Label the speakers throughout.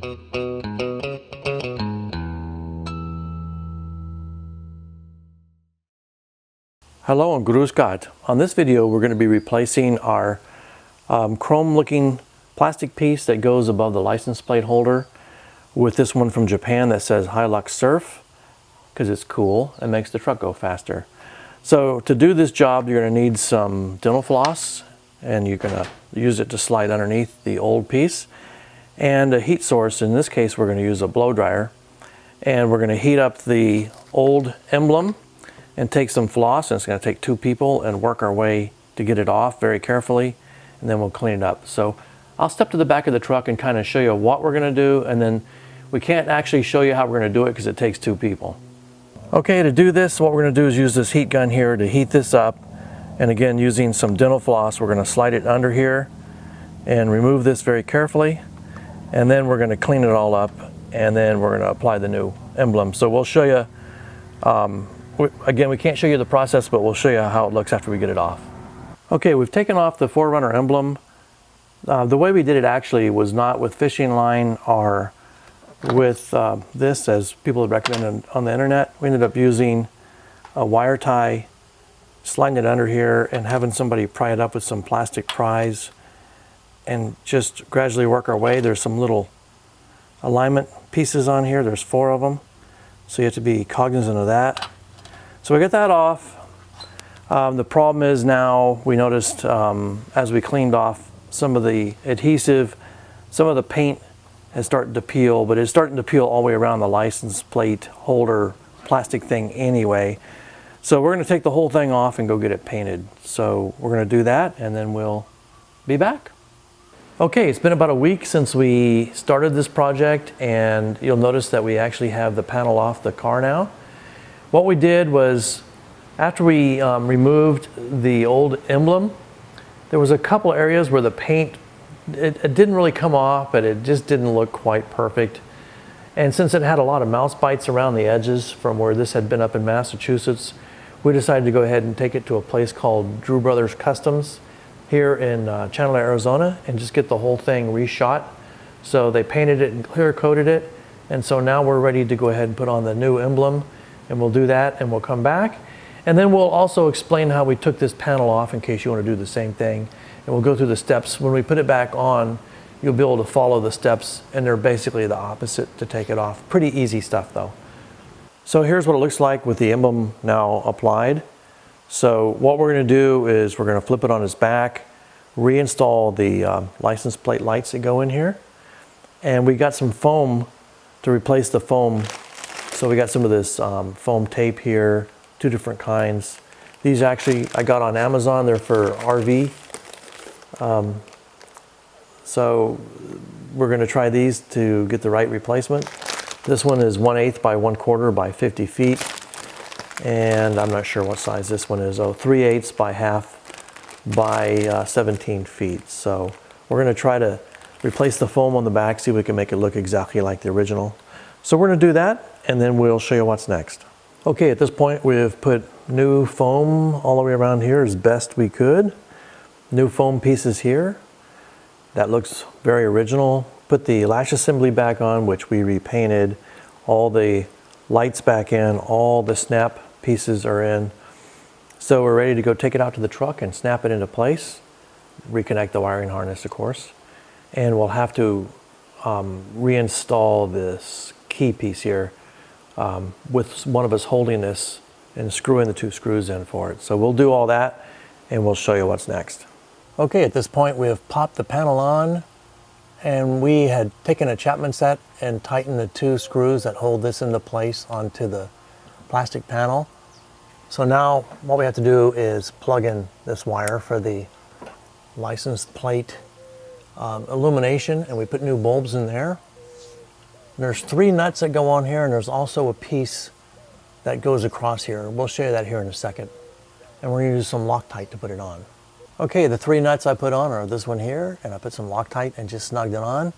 Speaker 1: Hello and Grüß Gott. On this video we're going to be replacing our chrome looking plastic piece that goes above the license plate holder with this one from Japan that says Hilux Surf, because it's cool and makes the truck go faster. So to do this job you're going to need some dental floss, and you're going to use it to slide underneath the old piece, and a heat source. In this case we're going to use a blow dryer, and we're going to heat up the old emblem and take some floss, and it's going to take two people, and work our way to get it off very carefully, and then we'll clean it up. So I'll step to the back of the truck and kind of show you what we're going to do, and then we can't actually show you how we're going to do it because it takes two people. Okay, to do this what we're going to do is use this heat gun here to heat this up, and again using some dental floss we're going to slide it under here and remove this very carefully, and then we're going to clean it all up, and then we're going to apply the new emblem. So we'll show you again, we can't show you the process, but we'll show you how it looks after we get it off. Okay, we've taken off the 4Runner emblem. The way we did it actually was not with fishing line or with this, as people had recommended on the internet. We ended up using a wire tie, sliding it under here, and having somebody pry it up with some plastic pries, and just gradually work our way. There's some little alignment pieces on here. There's 4 of them, so you have to be cognizant of that. So we get that off. The problem is now we noticed as we cleaned off some of the adhesive, some of the paint has started to peel, but it's starting to peel all the way around the license plate holder plastic thing anyway. So we're going to take the whole thing off and go get it painted. So we're going to do that, and then we'll be back. Okay, it's been about a week since we started this project, and you'll notice that we actually have the panel off the car now. What we did was, after we removed the old emblem, there was a couple areas where the paint, it didn't really come off, but it just didn't look quite perfect. And since it had a lot of mouse bites around the edges from where this had been up in Massachusetts, we decided to go ahead and take it to a place called Drew Brothers Customs here in Chandler, Arizona, and just get the whole thing reshot. So they painted it and clear coated it, and so now we're ready to go ahead and put on the new emblem. And we'll do that, and we'll come back. And then we'll also explain how we took this panel off in case you want to do the same thing. And we'll go through the steps. When we put it back on, you'll be able to follow the steps, and they're basically the opposite to take it off. Pretty easy stuff though. So here's what it looks like with the emblem now applied. So what we're going to do is we're going to flip it on its back, reinstall the license plate lights that go in here. And we got some foam to replace the foam. So we got some of this foam tape here, 2 different kinds. These actually I got on Amazon. They're for RV. So we're going to try these to get the right replacement. This one is 1/8 by 1/4 by 50 feet. And I'm not sure what size this one is. Oh, 3/8 by 1/2 by 17 feet. So we're going to try to replace the foam on the back, see if we can make it look exactly like the original. So we're going to do that, and then we'll show you what's next. Okay, at this point we've put new foam all the way around here as best we could. New foam pieces here. That looks very original. Put the latch assembly back on, which we repainted. All the lights back in, all the snap pieces are in. So we're ready to go take it out to the truck and snap it into place. Reconnect the wiring harness, of course. And we'll have to reinstall this key piece here with one of us holding this and screwing the 2 screws in for it. So we'll do all that, and we'll show you what's next. Okay, at this point we have popped the panel on, and we had taken a Chapman set and tightened the 2 screws that hold this into place onto the plastic panel. So now what we have to do is plug in this wire for the license plate illumination, and we put new bulbs in there. There's 3 nuts that go on here, and there's also a piece that goes across here. We'll show you that here in a second. And we're going to use some Loctite to put it on. Okay, the 3 nuts I put on are this one here, and I put some Loctite and just snugged it on.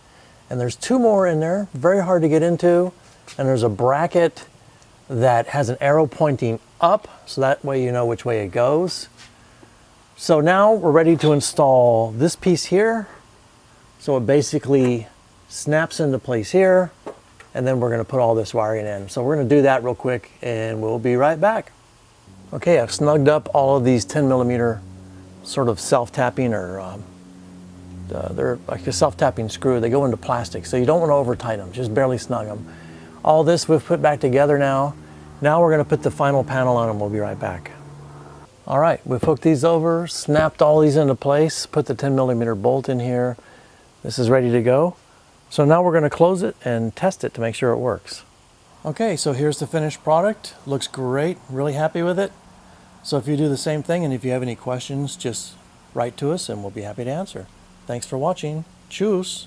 Speaker 1: And there's 2 more in there, very hard to get into. And there's a bracket that has an arrow pointing up, so that way you know which way it goes. So now we're ready to install this piece here. So it basically snaps into place here, and then we're going to put all this wiring in. So we're going to do that real quick and we'll be right back. Okay, I've snugged up all of these 10mm sort of self-tapping, or they're like a self-tapping screw. They go into plastic, so you don't want to over tighten them, just barely snug them. All this we've put back together now. Now we're going to put the final panel on and we'll be right back. All right, we've hooked these over, snapped all these into place, put the 10mm bolt in here. This is ready to go. So now we're going to close it and test it to make sure it works. Okay, so here's the finished product. Looks great, really happy with it. So if you do the same thing, and if you have any questions, just write to us and we'll be happy to answer. Thanks for watching. Tschüss.